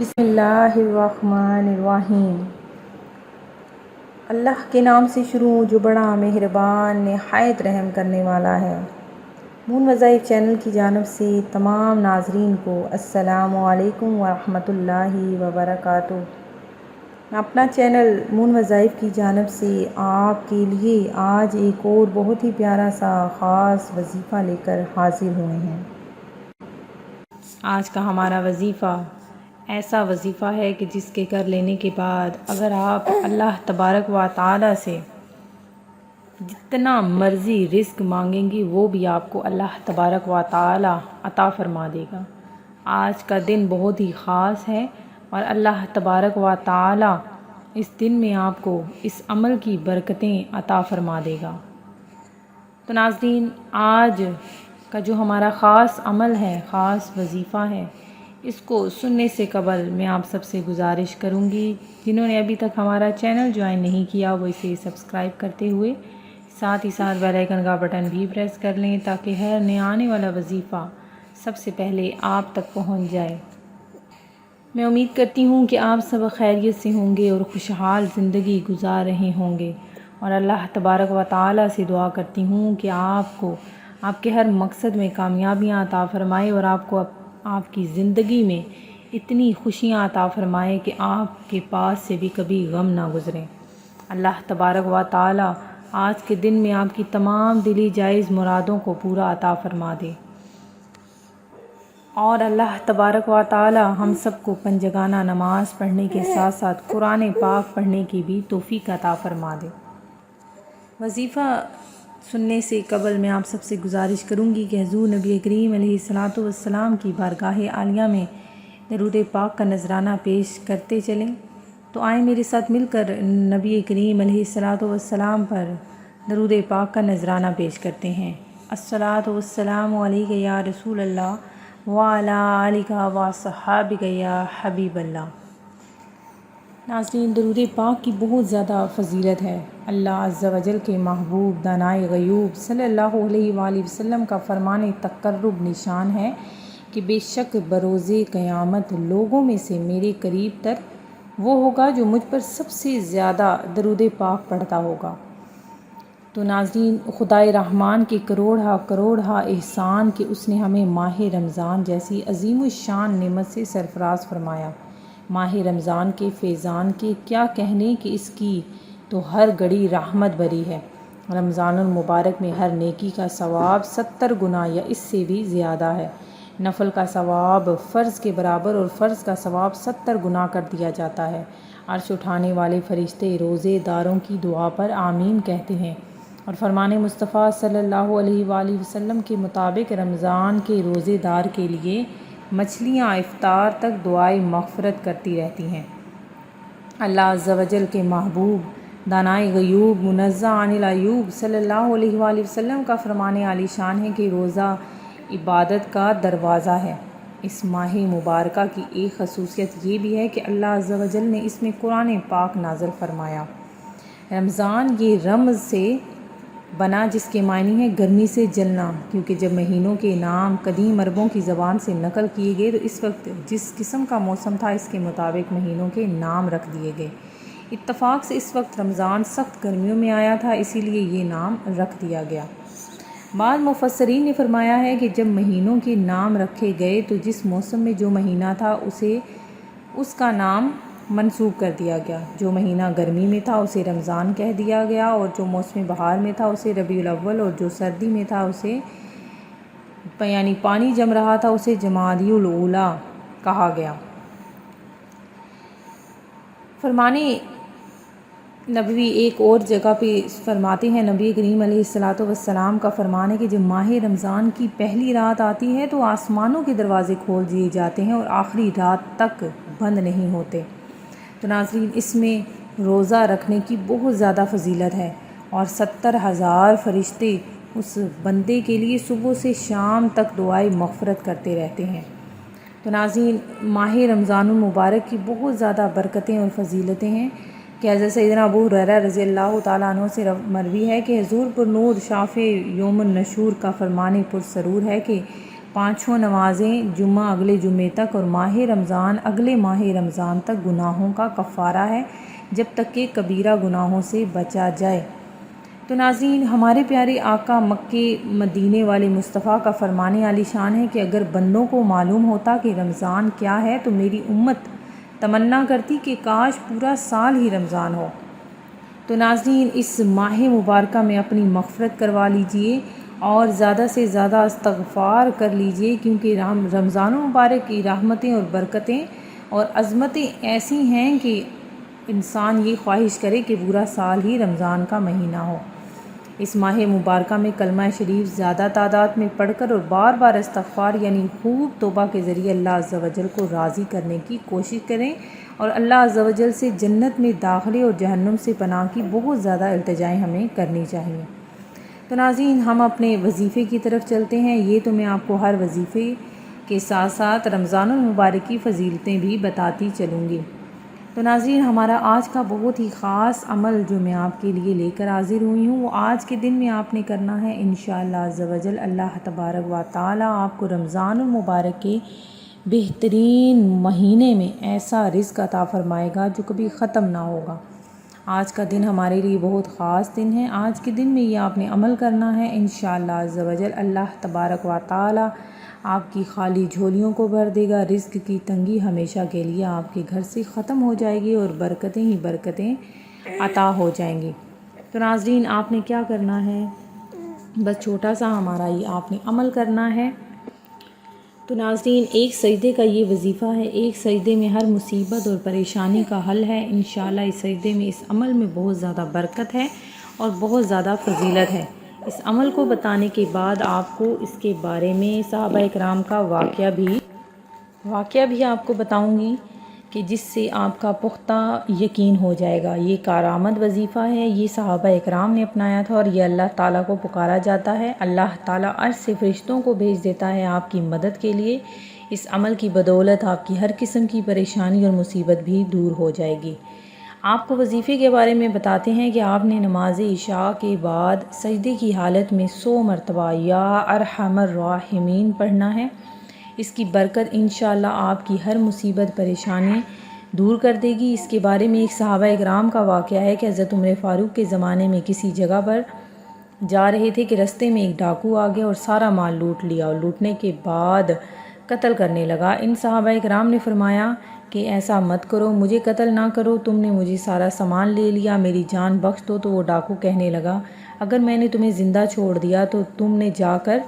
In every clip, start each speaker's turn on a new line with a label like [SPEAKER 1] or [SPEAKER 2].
[SPEAKER 1] بسم اللہ الرحمن الرحیم۔ اللہ کے نام سے شروع جو بڑا مہربان نہایت رحم کرنے والا ہے۔ مون وظائف چینل کی جانب سے تمام ناظرین کو السلام علیکم ورحمۃ اللہ وبرکاتہ۔ میں اپنا چینل مون وظائف کی جانب سے آپ کے لیے آج ایک اور بہت ہی پیارا سا خاص وظیفہ لے کر حاضر ہوئے ہیں۔ آج کا ہمارا وظیفہ ایسا وظیفہ ہے کہ جس کے کر لینے کے بعد اگر آپ اللہ تبارک و تعالی سے جتنا مرضی رزق مانگیں گی وہ بھی آپ کو اللہ تبارک و تعالی عطا فرما دے گا۔ آج کا دن بہت ہی خاص ہے اور اللہ تبارک و تعالی اس دن میں آپ کو اس عمل کی برکتیں عطا فرما دے گا۔ تو ناظرین، آج کا جو ہمارا خاص عمل ہے، خاص وظیفہ ہے، اس کو سننے سے قبل میں آپ سب سے گزارش کروں گی جنہوں نے ابھی تک ہمارا چینل جوائن نہیں کیا وہ اسے سبسکرائب کرتے ہوئے ساتھ ہی ساتھ بیل آئیکن کا بٹن بھی پریس کر لیں تاکہ ہر نیا آنے والا وظیفہ سب سے پہلے آپ تک پہنچ جائے۔ میں امید کرتی ہوں کہ آپ سب خیریت سے ہوں گے اور خوشحال زندگی گزار رہے ہوں گے، اور اللہ تبارک و تعالی سے دعا کرتی ہوں کہ آپ کو آپ کے ہر مقصد میں کامیابیاں عطا فرمائے اور آپ کو آپ کی زندگی میں اتنی خوشیاں عطا فرمائے کہ آپ کے پاس سے بھی کبھی غم نہ گزریں۔ اللہ تبارک و تعالی آج کے دن میں آپ کی تمام دلی جائز مرادوں کو پورا عطا فرما دے، اور اللہ تبارک و تعالی ہم سب کو پنجگانہ نماز پڑھنے کے ساتھ ساتھ قرآن پاک پڑھنے کی بھی توفیق عطا فرما دے۔ وظیفہ سننے سے قبل میں آپ سب سے گزارش کروں گی کہ حضور نبی کریم علیہ الصلاۃ والسلام کی بارگاہ عالیہ میں درود پاک کا نذرانہ پیش کرتے چلیں۔ تو آئیں میرے ساتھ مل کر نبی کریم علیہ الصلاۃ والسلام پر درود پاک کا نذرانہ پیش کرتے ہیں۔ الصلاۃ والسلام علیک یا رسول اللہ وعلی آلک وصحابک یا حبیب اللہ۔ ناظرین، درود پاک کی بہت زیادہ فضیلت ہے۔ اللہ عز و جل کے محبوب دانائے غیوب صلی اللہ علیہ وآلہ وسلم کا فرمان تقرب نشان ہے کہ بے شک بروز قیامت لوگوں میں سے میرے قریب تر وہ ہوگا جو مجھ پر سب سے زیادہ درود پاک پڑھتا ہوگا۔ تو ناظرین، خدائے رحمان کے کروڑہ احسان کہ اس نے ہمیں ماہ رمضان جیسی عظیم الشان نعمت سے سرفراز فرمایا۔ ماہ رمضان کے فیضان کے کیا کہنے کہ اس کی تو ہر گھڑی رحمت بھری ہے۔ رمضان المبارک میں ہر نیکی کا ثواب 70 گنا یا اس سے بھی زیادہ ہے۔ نفل کا ثواب فرض کے برابر اور فرض کا ثواب 70 گنا کر دیا جاتا ہے۔ عرش اٹھانے والے فرشتے روزے داروں کی دعا پر آمین کہتے ہیں، اور فرمان مصطفیٰ صلی اللہ علیہ وآلہ وسلم کے مطابق رمضان کے روزے دار کے لیے مچھلیاں افطار تک دعائے مغفرت کرتی رہتی ہیں۔ اللہ عز و جل کے محبوب دانائے غیوب منزہ عن العیوب صلی اللہ علیہ وآلہ وسلم کا فرمان عالی شان ہے کہ روزہ عبادت کا دروازہ ہے۔ اس ماہ مبارکہ کی ایک خصوصیت یہ بھی ہے کہ اللہ عز و جل نے اس میں قرآن پاک نازل فرمایا۔ رمضان یہ رمز سے بنا جس کے معنی ہے گرمی سے جلنا، کیونکہ جب مہینوں کے نام قدیم عربوں کی زبان سے نقل کیے گئے تو اس وقت جس قسم کا موسم تھا اس کے مطابق مہینوں کے نام رکھ دیے گئے۔ اتفاق سے اس وقت رمضان سخت گرمیوں میں آیا تھا، اسی لیے یہ نام رکھ دیا گیا۔ بعض مفسرین نے فرمایا ہے کہ جب مہینوں کے نام رکھے گئے تو جس موسم میں جو مہینہ تھا اسے اس کا نام منسوب کر دیا گیا۔ جو مہینہ گرمی میں تھا اسے رمضان کہہ دیا گیا، اور جو موسم بہار میں تھا اسے ربیع الاول، اور جو سردی میں تھا اسے یعنی پانی جم رہا تھا اسے جمادی الاولیٰ کہا گیا۔ فرمان نبوی ایک اور جگہ پہ فرماتے ہیں، نبی کریم علیہ الصلاۃ والسلام کا فرمان ہے کہ جب ماہ رمضان کی پہلی رات آتی ہے تو آسمانوں کے دروازے کھول دیے جاتے ہیں اور آخری رات تک بند نہیں ہوتے۔ تو ناظرین، اس میں روزہ رکھنے کی بہت زیادہ فضیلت ہے، اور 70,000 فرشتے اس بندے کے لیے صبح سے شام تک دعائے مغفرت کرتے رہتے ہیں۔ تو ناظرین، ماہ رمضان المبارک کی بہت زیادہ برکتیں اور فضیلتیں ہیں کہ حضرت سیدنا ابو ہریرہ رضی اللہ تعالیٰ عنہ سے مروی ہے کہ حضور پر نور شافع یوم النشور کا فرمان پرسرور ہے کہ 5 نمازیں جمعہ اگلے جمعے تک اور ماہ رمضان اگلے ماہ رمضان تک گناہوں کا کفارہ ہے، جب تک کہ کبیرہ گناہوں سے بچا جائے۔ تو ناظرین، ہمارے پیارے آقا مکے مدینے والے مصطفیٰ کا فرمان عالی شان ہے کہ اگر بندوں کو معلوم ہوتا کہ رمضان کیا ہے تو میری امت تمنا کرتی کہ کاش پورا سال ہی رمضان ہو۔ تو ناظرین، اس ماہ مبارکہ میں اپنی مغفرت کروا لیجئے اور زیادہ سے زیادہ استغفار کر لیجئے، کیونکہ رمضان مبارک کی رحمتیں اور برکتیں اور عظمتیں ایسی ہیں کہ انسان یہ خواہش کرے کہ پورا سال ہی رمضان کا مہینہ ہو۔ اس ماہ مبارکہ میں کلمہ شریف زیادہ تعداد میں پڑھ کر اور بار بار استغفار یعنی خوب توبہ کے ذریعے اللہ عز و جل کو راضی کرنے کی کوشش کریں، اور اللہ عز و جل سے جنت میں داخلے اور جہنم سے پناہ کی بہت زیادہ التجائیں ہمیں کرنی چاہیے۔ تو ناظرین، ہم اپنے وظیفے کی طرف چلتے ہیں۔ یہ تو میں آپ کو ہر وظیفے کے ساتھ ساتھ رمضان المبارک کی فضیلتیں بھی بتاتی چلوں گی۔ تو ناظرین، ہمارا آج کا بہت ہی خاص عمل جو میں آپ کے لیے لے کر حاضر ہوئی ہوں، وہ آج کے دن میں آپ نے کرنا ہے انشاءاللہ عز و جل۔ اللہ تبارک و تعالی آپ کو رمضان المبارک کے بہترین مہینے میں ایسا رزق عطا فرمائے گا جو کبھی ختم نہ ہوگا۔ آج کا دن ہمارے لیے بہت خاص دن ہے۔ آج کے دن میں یہ آپ نے عمل کرنا ہے انشاءاللہ عز و جل۔ اللہ تبارک و تعالی آپ کی خالی جھولیوں کو بھر دے گا، رزق کی تنگی ہمیشہ کے لیے آپ کے گھر سے ختم ہو جائے گی اور برکتیں ہی برکتیں عطا ہو جائیں گی۔ تو ناظرین، آپ نے کیا کرنا ہے، بس چھوٹا سا ہمارا یہ آپ نے عمل کرنا ہے۔ تو ناظرین، ایک سجدے کا یہ وظیفہ ہے، ایک سجدے میں ہر مصیبت اور پریشانی کا حل ہے انشاءاللہ۔ اس سجدے میں، اس عمل میں بہت زیادہ برکت ہے اور بہت زیادہ فضیلت ہے۔ اس عمل کو بتانے کے بعد آپ کو اس کے بارے میں صحابہ اکرام کا واقعہ بھی آپ کو بتاؤں گی کہ جس سے آپ کا پختہ یقین ہو جائے گا۔ یہ کارآمد وظیفہ ہے، یہ صحابہ اکرام نے اپنایا تھا اور یہ اللہ تعالیٰ کو پکارا جاتا ہے۔ اللہ تعالیٰ عرش سے فرشتوں کو بھیج دیتا ہے آپ کی مدد کے لیے۔ اس عمل کی بدولت آپ کی ہر قسم کی پریشانی اور مصیبت بھی دور ہو جائے گی۔ آپ کو وظیفے کے بارے میں بتاتے ہیں کہ آپ نے نماز عشاء کے بعد سجدے کی حالت میں 100 مرتبہ یا ارحم الراحمین پڑھنا ہے۔ اس کی برکت انشاءاللہ آپ کی ہر مصیبت پریشانی دور کر دے گی۔ اس کے بارے میں ایک صحابہ اکرام کا واقعہ ہے کہ حضرت عمر فاروق کے زمانے میں کسی جگہ پر جا رہے تھے کہ رستے میں ایک ڈاکو آ گیا اور سارا مال لوٹ لیا، اور لوٹنے کے بعد قتل کرنے لگا۔ ان صحابہ اکرام نے فرمایا کہ ایسا مت کرو، مجھے قتل نہ کرو، تم نے مجھے سارا سامان لے لیا، میری جان بخش دو۔ تو وہ ڈاکو کہنے لگا، اگر میں نے تمہیں زندہ چھوڑ دیا تو تم نے جا کر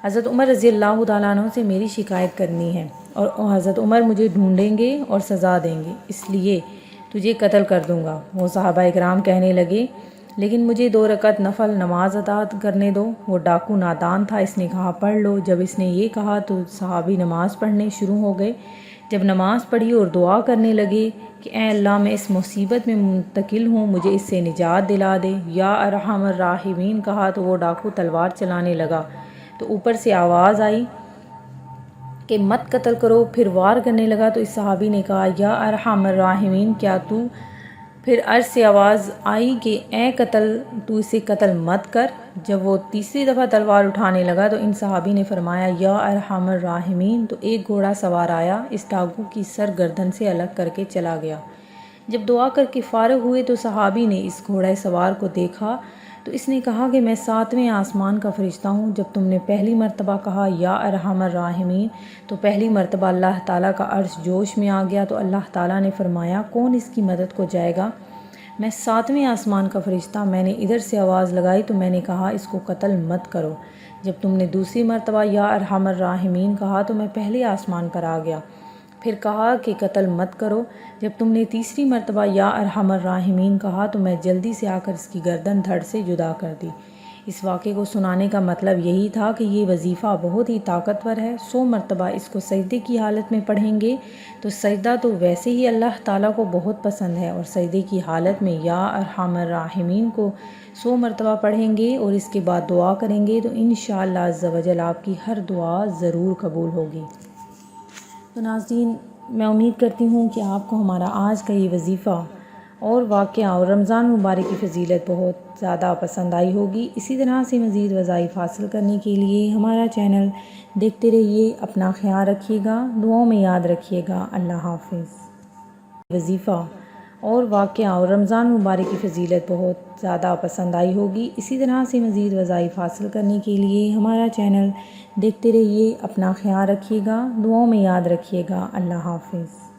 [SPEAKER 1] حضرت عمر رضی اللہ تعالیٰ عنہ سے میری شکایت کرنی ہے، اور حضرت عمر مجھے ڈھونڈیں گے اور سزا دیں گے، اس لیے تجھے قتل کر دوں گا۔ وہ صحابہ اکرام کہنے لگے، لیکن مجھے 2 رکعت نفل نماز ادا کرنے دو۔ وہ ڈاکو نادان تھا، اس نے کہا پڑھ لو۔ جب اس نے یہ کہا تو صحابی نماز پڑھنے شروع ہو گئے۔ جب نماز پڑھی اور دعا کرنے لگے کہ اے اللہ، میں اس مصیبت میں منتقل ہوں، مجھے اس سے نجات دلا دے، یا ارحم الراحمین کہا تو وہ ڈاکو تلوار چلانے لگا۔ تو اوپر سے آواز آئی کہ مت قتل کرو، پھر وار کرنے لگا۔ تو اس صحابی نے کہا یا ارحم الراحمین، کیا تو؟ پھر عرش سے آواز آئی کہ اے تو اسے قتل مت کر۔ جب وہ تیسری دفعہ تلوار اٹھانے لگا تو ان صحابی نے فرمایا یا ارحم الراحمین۔ تو ایک گھوڑا سوار آیا، اس ڈاکو کی سر گردن سے الگ کر کے چلا گیا۔ جب دعا کر کے فارغ ہوئے تو صحابی نے اس گھوڑے سوار کو دیکھا تو اس نے کہا کہ میں 7ویں آسمان کا فرشتہ ہوں۔ جب تم نے پہلی مرتبہ کہا یا ارحم الراحمین تو پہلی مرتبہ اللہ تعالیٰ کا عرش جوش میں آ گیا۔ تو اللہ تعالیٰ نے فرمایا کون اس کی مدد کو جائے گا؟ میں 7ویں آسمان کا فرشتہ، میں نے ادھر سے آواز لگائی تو میں نے کہا اس کو قتل مت کرو۔ جب تم نے دوسری مرتبہ یا ارحم الراحمین کہا تو میں پہلے آسمان پر آ گیا، پھر کہا کہ قتل مت کرو۔ جب تم نے تیسری مرتبہ یا ارحم الراحمین کہا تو میں جلدی سے آ کر اس کی گردن دھڑ سے جدا کر دی۔ اس واقعے کو سنانے کا مطلب یہی تھا کہ یہ وظیفہ بہت ہی طاقتور ہے۔ 100 مرتبہ اس کو سجدے کی حالت میں پڑھیں گے تو سجدہ تو ویسے ہی اللہ تعالیٰ کو بہت پسند ہے، اور سجدے کی حالت میں یا ارحم الراحمین کو 100 مرتبہ پڑھیں گے اور اس کے بعد دعا کریں گے تو انشاءاللہ عز و جل آپ کی ہر دعا ضرور قبول ہوگی۔ تو ناظرین، میں امید کرتی ہوں کہ آپ کو ہمارا آج کا یہ وظیفہ اور واقعہ اور رمضان مبارک کی فضیلت بہت زیادہ پسند آئی ہوگی۔ اسی طرح سے مزید وظائف حاصل کرنے کے لیے ہمارا چینل دیکھتے رہیے۔ اپنا خیال رکھیے گا، دعاؤں میں یاد رکھیے گا۔ اللہ حافظ۔ وظیفہ اور واقعہ اور رمضان مبارک کی فضیلت بہت زیادہ پسند آئی ہوگی۔ اسی طرح سے مزید وظائف حاصل کرنے کے لیے ہمارا چینل دیکھتے رہیے۔ اپنا خیال رکھیے گا، دعاؤں میں یاد رکھیے گا۔ اللہ حافظ۔